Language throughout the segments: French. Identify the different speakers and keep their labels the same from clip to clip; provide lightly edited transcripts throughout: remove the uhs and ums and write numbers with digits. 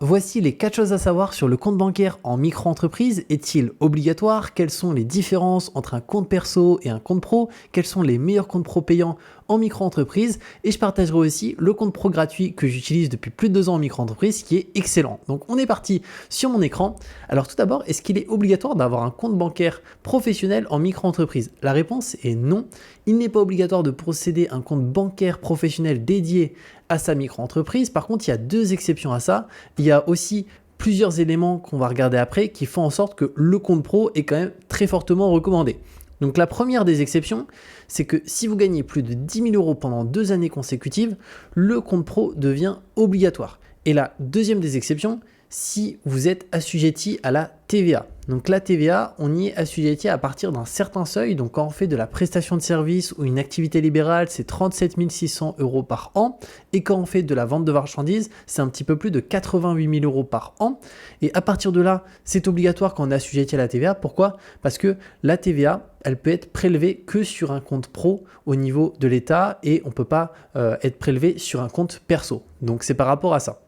Speaker 1: Voici les 4 choses à savoir sur le compte bancaire en micro-entreprise. Est-il obligatoire? Quelles sont les différences entre un compte perso et un compte pro? Quels sont les meilleurs comptes pro payants en micro-entreprise? Et je partagerai aussi le compte pro gratuit que j'utilise depuis plus de 2 ans en micro-entreprise qui est excellent. Donc on est parti sur mon écran. Alors tout d'abord, est-ce qu'il est obligatoire d'avoir un compte bancaire professionnel en micro-entreprise? La réponse est non. Il n'est pas obligatoire de posséder un compte bancaire professionnel dédié à sa micro-entreprise. Par contre, il y a 2 exceptions à ça. Il y a aussi plusieurs éléments qu'on va regarder après qui font en sorte que le compte pro est quand même très fortement recommandé. Donc la première des exceptions, c'est que si vous gagnez plus de 10 000 euros pendant 2 années consécutives, le compte pro devient obligatoire. Et la deuxième des exceptions, si vous êtes assujetti à la TVA. Donc la TVA, on y est assujetti à partir d'un certain seuil. Donc quand on fait de la prestation de service ou une activité libérale, c'est 37 600 euros par an. Et quand on fait de la vente de marchandises, c'est un petit peu plus de 88 000 euros par an. Et à partir de là, c'est obligatoire quand on est assujetti à la TVA. Pourquoi? Parce que la TVA, elle peut être prélevée que sur un compte pro au niveau de l'État et on ne peut pas être prélevé sur un compte perso. Donc c'est par rapport à ça.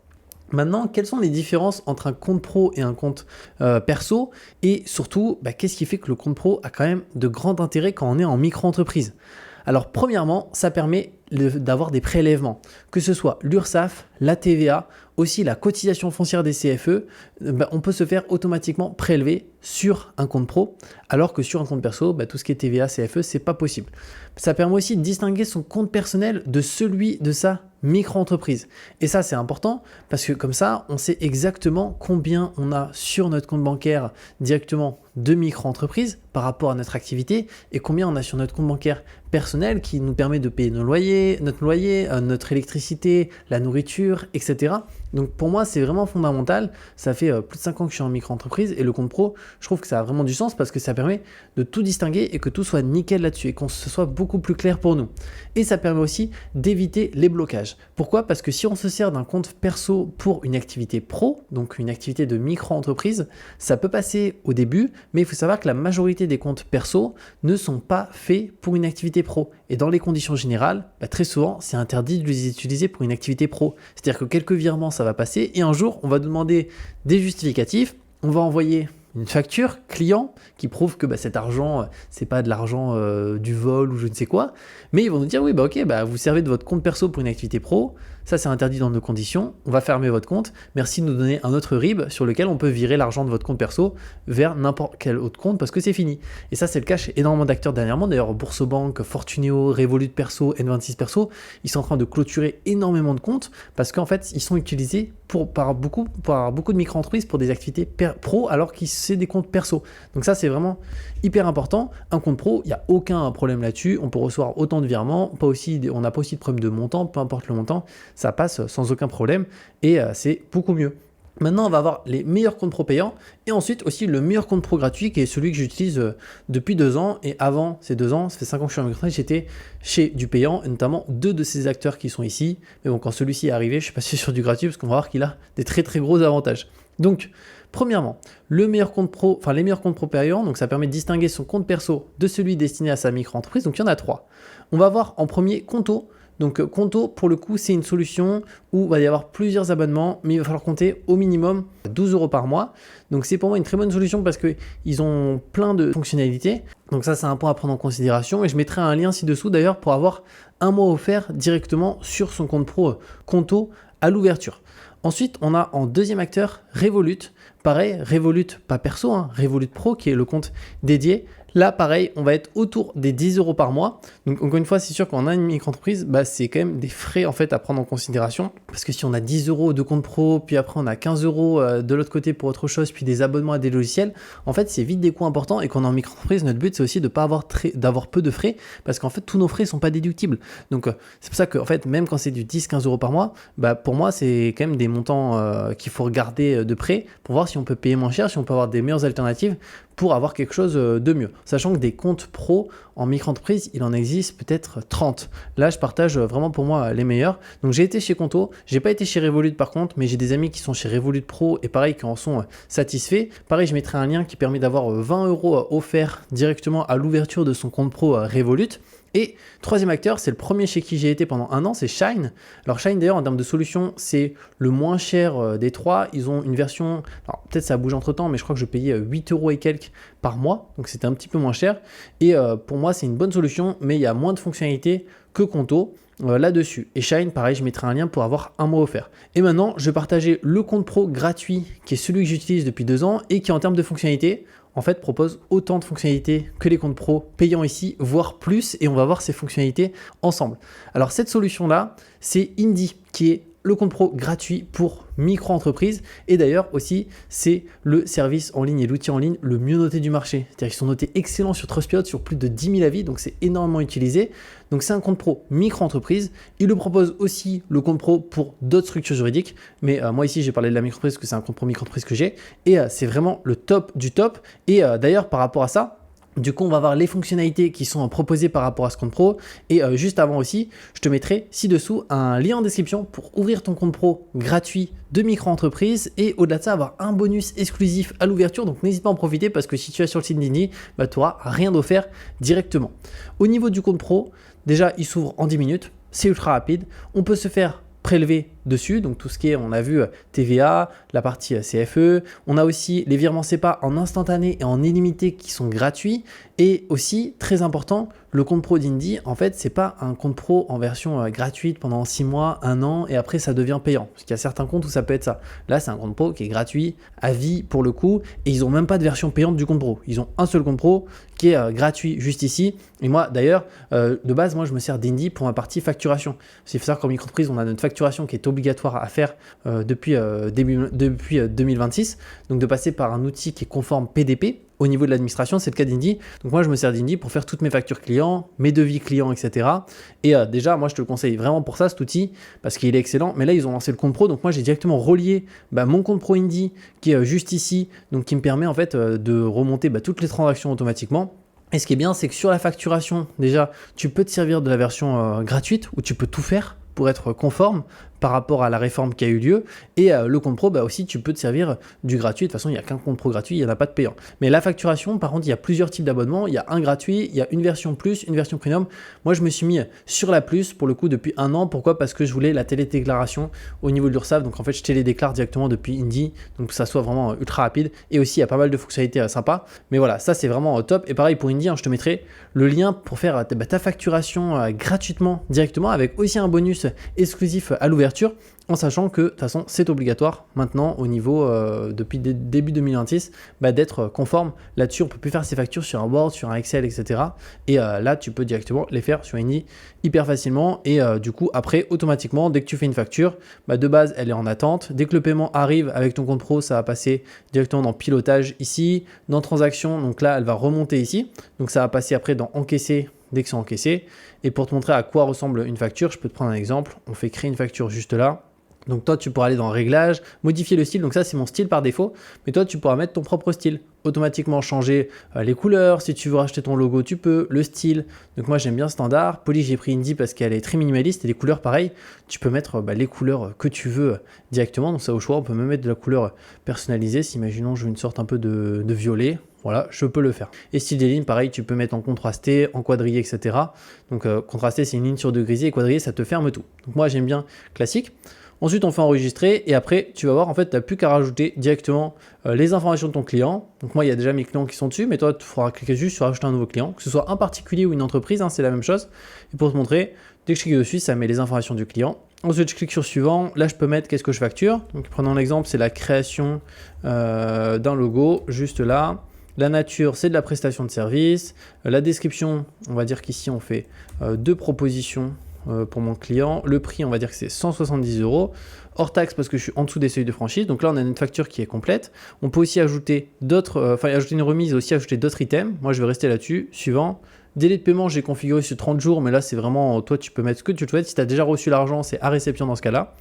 Speaker 1: Maintenant, quelles sont les différences entre un compte pro et un compte perso? Et surtout, qu'est-ce qui fait que le compte pro a quand même de grands intérêts quand on est en micro-entreprise? Alors premièrement, ça permet d'avoir des prélèvements, que ce soit l'URSSAF, la TVA, aussi la cotisation foncière des CFE, on peut se faire automatiquement prélever sur un compte pro, alors que sur un compte perso, tout ce qui est TVA, CFE, c'est pas possible. Ça permet aussi de distinguer son compte personnel de celui de sa micro-entreprise. Et ça, c'est important parce que comme ça, on sait exactement combien on a sur notre compte bancaire directement de micro-entreprise par rapport à notre activité et combien on a sur notre compte bancaire personnel qui nous permet de payer notre loyer, notre électricité, la nourriture, etc. Donc pour moi, c'est vraiment fondamental. Ça fait plus de 5 ans que je suis en micro-entreprise et le compte pro, je trouve que ça a vraiment du sens parce que ça permet de tout distinguer et que tout soit nickel là-dessus et qu'on se soit beaucoup plus clair pour nous. Et ça permet aussi d'éviter les blocages. Pourquoi? Parce que si on se sert d'un compte perso pour une activité pro, donc une activité de micro-entreprise, ça peut passer au début, mais il faut savoir que la majorité des comptes perso ne sont pas faits pour une activité pro. Et dans les conditions générales, très souvent, c'est interdit de les utiliser pour une activité pro. C'est-à-dire que quelques virements, ça va passer et un jour, on va demander des justificatifs, on va envoyer une facture client qui prouve que cet argent, c'est pas de l'argent du vol ou je ne sais quoi, mais ils vont nous dire oui, ok, vous servez de votre compte perso pour une activité pro, ça c'est interdit dans nos conditions, on va fermer votre compte, merci de nous donner un autre RIB sur lequel on peut virer l'argent de votre compte perso vers n'importe quel autre compte parce que c'est fini. Et ça c'est le cas chez énormément d'acteurs dernièrement, d'ailleurs Boursobank, Fortuneo, Revolut perso, N26 perso, ils sont en train de clôturer énormément de comptes parce qu'en fait ils sont utilisés par beaucoup de micro-entreprises pour des activités pro alors que c'est des comptes perso. Donc ça c'est vraiment hyper important. Un compte pro, il n'y a aucun problème là-dessus, on peut recevoir autant de virements, on n'a pas aussi de problème de montant, peu importe le montant, ça passe sans aucun problème et c'est beaucoup mieux. Maintenant, on va avoir les meilleurs comptes pro payants et ensuite aussi le meilleur compte pro gratuit qui est celui que j'utilise depuis 2 ans. Et avant ces 2 ans, ça fait 5 ans que je suis en micro-entreprise, j'étais chez du payant et notamment 2 de ces acteurs qui sont ici. Mais bon, quand celui-ci est arrivé, je suis passé sur du gratuit parce qu'on va voir qu'il a des très très gros avantages. Donc, premièrement, les meilleurs comptes pro payants, donc ça permet de distinguer son compte perso de celui destiné à sa micro-entreprise. Donc, il y en a 3. On va voir en premier Conto. Donc Conto, pour le coup, c'est une solution où il va y avoir plusieurs abonnements, mais il va falloir compter au minimum 12 euros par mois. Donc c'est pour moi une très bonne solution parce qu'ils ont plein de fonctionnalités. Donc ça, c'est un point à prendre en considération. Et je mettrai un lien ci-dessous d'ailleurs pour avoir un mois offert directement sur son compte pro Conto à l'ouverture. Ensuite, on a en deuxième acteur Revolut. Pareil, Revolut, pas perso, Revolut Pro qui est le compte dédié. Là, pareil, on va être autour des 10 euros par mois. Donc, encore une fois, c'est sûr qu'on a une micro-entreprise, c'est quand même des frais en fait à prendre en considération. Parce que si on a 10 euros de compte pro, puis après on a 15 euros de l'autre côté pour autre chose, puis des abonnements à des logiciels, en fait, c'est vite des coûts importants. Et quand on est en micro-entreprise, notre but, c'est aussi de ne pas d'avoir peu de frais, parce qu'en fait, tous nos frais ne sont pas déductibles. Donc, c'est pour ça que, en fait, même quand c'est du 10-15 euros par mois, pour moi, c'est quand même des montants qu'il faut regarder de près pour voir si on peut payer moins cher, si on peut avoir des meilleures alternatives pour avoir quelque chose de mieux. Sachant que des comptes pro en micro-entreprise, il en existe peut-être 30. Là, je partage vraiment pour moi les meilleurs. Donc, j'ai été chez Conto, j'ai pas été chez Revolut par contre, mais j'ai des amis qui sont chez Revolut Pro et pareil, qui en sont satisfaits. Pareil, je mettrai un lien qui permet d'avoir 20 euros offerts directement à l'ouverture de son compte pro Revolut. Et troisième acteur, c'est le premier chez qui j'ai été pendant un an, c'est Shine. Alors Shine d'ailleurs en termes de solution, c'est le moins cher des trois. Ils ont une version, alors peut-être ça bouge entre temps, mais je crois que je payais 8 euros et quelques par mois, donc c'était un petit peu moins cher. Et pour moi c'est une bonne solution, mais il y a moins de fonctionnalités que Conto là-dessus. Et Shine, pareil, je mettrai un lien pour avoir un mois offert. Et maintenant, je vais partager le compte pro gratuit qui est celui que j'utilise depuis 2 ans et qui en termes de fonctionnalités, en fait, propose autant de fonctionnalités que les comptes pro payants ici, voire plus, et on va voir ces fonctionnalités ensemble. Alors cette solution-là, c'est Indy, qui est le compte pro gratuit pour micro-entreprises. Et d'ailleurs aussi, c'est le service en ligne et l'outil en ligne le mieux noté du marché. C'est-à-dire qu'ils sont notés excellents sur Trustpilot sur plus de 10 000 avis, donc c'est énormément utilisé. Donc c'est un compte pro micro-entreprise. Il le propose aussi le compte pro pour d'autres structures juridiques. Mais moi ici, j'ai parlé de la micro-entreprise parce que c'est un compte pro micro-entreprise que j'ai. Et c'est vraiment le top du top. Et d'ailleurs, par rapport à ça, du coup, on va voir les fonctionnalités qui sont proposées par rapport à ce compte pro. Et juste avant aussi, je te mettrai ci-dessous un lien en description pour ouvrir ton compte pro gratuit de micro-entreprise. Et au-delà de ça, avoir un bonus exclusif à l'ouverture. Donc n'hésite pas à en profiter parce que si tu es sur le site d'Indy, bah, tu n'auras rien d'offert directement. Au niveau du compte pro, déjà, il s'ouvre en 10 minutes. C'est ultra rapide. On peut se faire prélever dessus, donc tout ce qui est, on a vu TVA, la partie CFE, on a aussi les virements SEPA en instantané et en illimité qui sont gratuits, et aussi, très important, le compte pro d'Indy, en fait, c'est pas un compte pro en version gratuite pendant 6 mois, 1 an, et après ça devient payant, parce qu'il y a certains comptes où ça peut être ça. Là, c'est un compte pro qui est gratuit, à vie pour le coup, et ils ont même pas de version payante du compte pro. Ils ont un seul compte pro qui est gratuit juste ici, et moi, d'ailleurs, de base, moi, je me sers d'Indy pour ma partie facturation. Il faut savoir qu'en micro-entreprise, on a notre facturation qui est obligatoire à faire depuis 2026, donc de passer par un outil qui est conforme PDP. Au niveau de l'administration, c'est le cas d'Indy. Donc moi, je me sers d'Indy pour faire toutes mes factures clients, mes devis clients, etc. Et déjà, moi, je te le conseille vraiment pour ça, cet outil, parce qu'il est excellent. Mais là, ils ont lancé le compte pro. Donc moi, j'ai directement relié mon compte pro Indy, qui est juste ici, donc qui me permet en fait de remonter toutes les transactions automatiquement. Et ce qui est bien, c'est que sur la facturation, déjà, tu peux te servir de la version gratuite, où tu peux tout faire pour être conforme par rapport à la réforme qui a eu lieu. Et le compte pro, aussi, tu peux te servir du gratuit. De toute façon, il n'y a qu'un compte pro gratuit, il n'y en a pas de payant. Mais la facturation, par contre, il y a plusieurs types d'abonnements. Il y a un gratuit, il y a une version plus, une version premium. Moi, je me suis mis sur la plus, pour le coup, depuis 1 an. Pourquoi ? Parce que je voulais la télédéclaration au niveau de l'URSSAF. Donc, en fait, je télédéclare directement depuis Indy. Donc, que ça soit vraiment ultra rapide. Et aussi, il y a pas mal de fonctionnalités sympas. Mais voilà, ça, c'est vraiment top. Et pareil, pour Indy, je te mettrai le lien pour faire ta facturation gratuitement, directement, avec aussi un bonus exclusif à l'ouverture. En sachant que de toute façon c'est obligatoire maintenant au niveau depuis début 2026 d'être conforme là-dessus. On peut plus faire ces factures sur un Word, sur un Excel, etc. Et là tu peux directement les faire sur Indy hyper facilement. Et du coup après automatiquement dès que tu fais une facture, de base elle est en attente. Dès que le paiement arrive avec ton compte pro, ça va passer directement dans pilotage ici, dans transaction. Donc là elle va remonter ici. Donc ça va passer après dans encaisser dès que c'est encaissé. Et pour te montrer à quoi ressemble une facture, je peux te prendre un exemple. On fait créer une facture juste là. Donc toi, tu pourras aller dans Réglages, modifier le style. Donc ça, c'est mon style par défaut. Mais toi, tu pourras mettre ton propre style. Automatiquement changer les couleurs. Si tu veux racheter ton logo, tu peux. Le style. Donc moi, j'aime bien standard. Police, j'ai pris Indy parce qu'elle est très minimaliste. Et les couleurs, pareil. Tu peux mettre les couleurs que tu veux directement. Donc ça, au choix, on peut même mettre de la couleur personnalisée. Si, imaginons, je veux une sorte un peu de violet. Voilà, je peux le faire. Et style des lignes, pareil, tu peux mettre en contrasté, en quadrillé, etc. Donc contrasté, c'est une ligne sur 2 grisés. Et quadrillé, ça te ferme tout. Donc moi, j'aime bien classique. Ensuite, on fait enregistrer et après, tu vas voir, en fait, tu n'as plus qu'à rajouter directement les informations de ton client. Donc moi, il y a déjà mes clients qui sont dessus, mais toi, tu feras cliquer juste sur ajouter un nouveau client, que ce soit un particulier ou une entreprise, c'est la même chose. Et pour te montrer, dès que je clique dessus, ça met les informations du client. Ensuite, je clique sur suivant. Là, je peux mettre qu'est-ce que je facture. Donc, prenons l'exemple, c'est la création d'un logo, juste là. La nature, c'est de la prestation de service. La description, on va dire qu'ici, on fait 2 propositions pour mon client. Le prix, on va dire que c'est 170 €. Hors taxe parce que je suis en dessous des seuils de franchise. Donc là, on a une facture qui est complète. On peut aussi ajouter ajouter une remise et aussi ajouter d'autres items. Moi, je vais rester là-dessus. Suivant. Délai de paiement, j'ai configuré sur 30 jours, mais là, c'est vraiment, toi, tu peux mettre ce que tu souhaites. Si tu as déjà reçu l'argent, c'est à réception dans ce cas-là.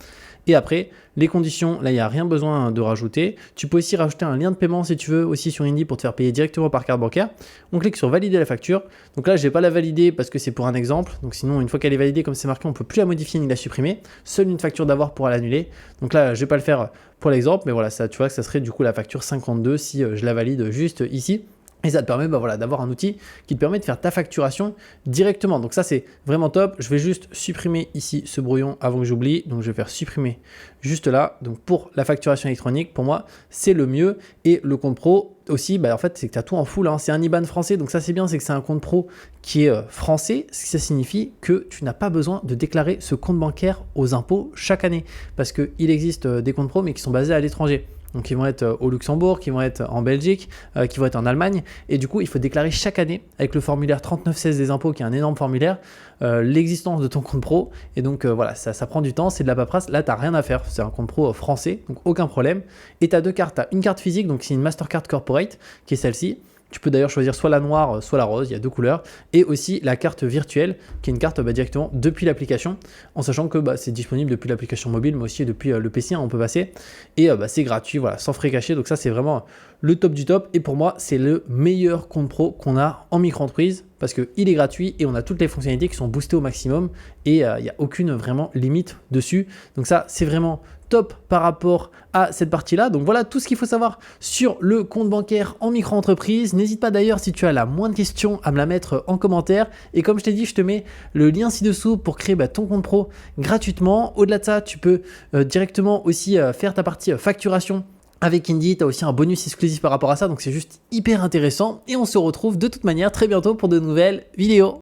Speaker 1: Et après, les conditions, là, il n'y a rien besoin de rajouter. Tu peux aussi rajouter un lien de paiement si tu veux, aussi sur Indy pour te faire payer directement par carte bancaire. On clique sur valider la facture. Donc là, je ne vais pas la valider parce que c'est pour un exemple. Donc sinon, une fois qu'elle est validée, comme c'est marqué, on ne peut plus la modifier ni la supprimer. Seule une facture d'avoir pourra l'annuler. Donc là, je ne vais pas le faire pour l'exemple, mais voilà, ça, tu vois que ça serait du coup la facture 52 si je la valide juste ici. Et ça te permet voilà, d'avoir un outil qui te permet de faire ta facturation directement. Donc ça, c'est vraiment top. Je vais juste supprimer ici ce brouillon avant que j'oublie. Donc je vais faire supprimer juste là. Donc pour la facturation électronique, pour moi, c'est le mieux. Et le compte pro aussi, en fait, c'est que tu as tout en full. Hein. C'est un IBAN français. Donc ça, c'est bien, c'est que c'est un compte pro qui est français. Ce qui ça signifie que tu n'as pas besoin de déclarer ce compte bancaire aux impôts chaque année. Parce qu'il existe des comptes pro, mais qui sont basés à l'étranger. Donc ils vont être au Luxembourg, qui vont être en Belgique, qui vont être en Allemagne. Et du coup, il faut déclarer chaque année avec le formulaire 3916 des impôts, qui est un énorme formulaire, l'existence de ton compte pro. Et donc voilà, ça prend du temps, c'est de la paperasse. Là, tu n'as rien à faire. C'est un compte pro français, donc aucun problème. Et tu as deux cartes. Tu as une carte physique, donc c'est une Mastercard Corporate, qui est celle-ci. Tu peux d'ailleurs choisir soit la noire, soit la rose, il y a deux couleurs. Et aussi la carte virtuelle, qui est une carte directement depuis l'application, en sachant que c'est disponible depuis l'application mobile, mais aussi depuis le PC, on peut passer. Et c'est gratuit, voilà, sans frais cachés. Donc ça, c'est vraiment le top du top. Et pour moi, c'est le meilleur compte pro qu'on a en micro-entreprise, parce qu'il est gratuit et on a toutes les fonctionnalités qui sont boostées au maximum. Et il n'y a aucune vraiment limite dessus. Donc ça, c'est vraiment top par rapport à cette partie-là. Donc voilà tout ce qu'il faut savoir sur le compte bancaire en micro-entreprise. N'hésite pas d'ailleurs, si tu as la moindre question, à me la mettre en commentaire. Et comme je t'ai dit, je te mets le lien ci-dessous pour créer ton compte pro gratuitement. Au-delà de ça, tu peux directement aussi faire ta partie facturation avec Indy. Tu as aussi un bonus exclusif par rapport à ça. Donc c'est juste hyper intéressant. Et on se retrouve de toute manière très bientôt pour de nouvelles vidéos.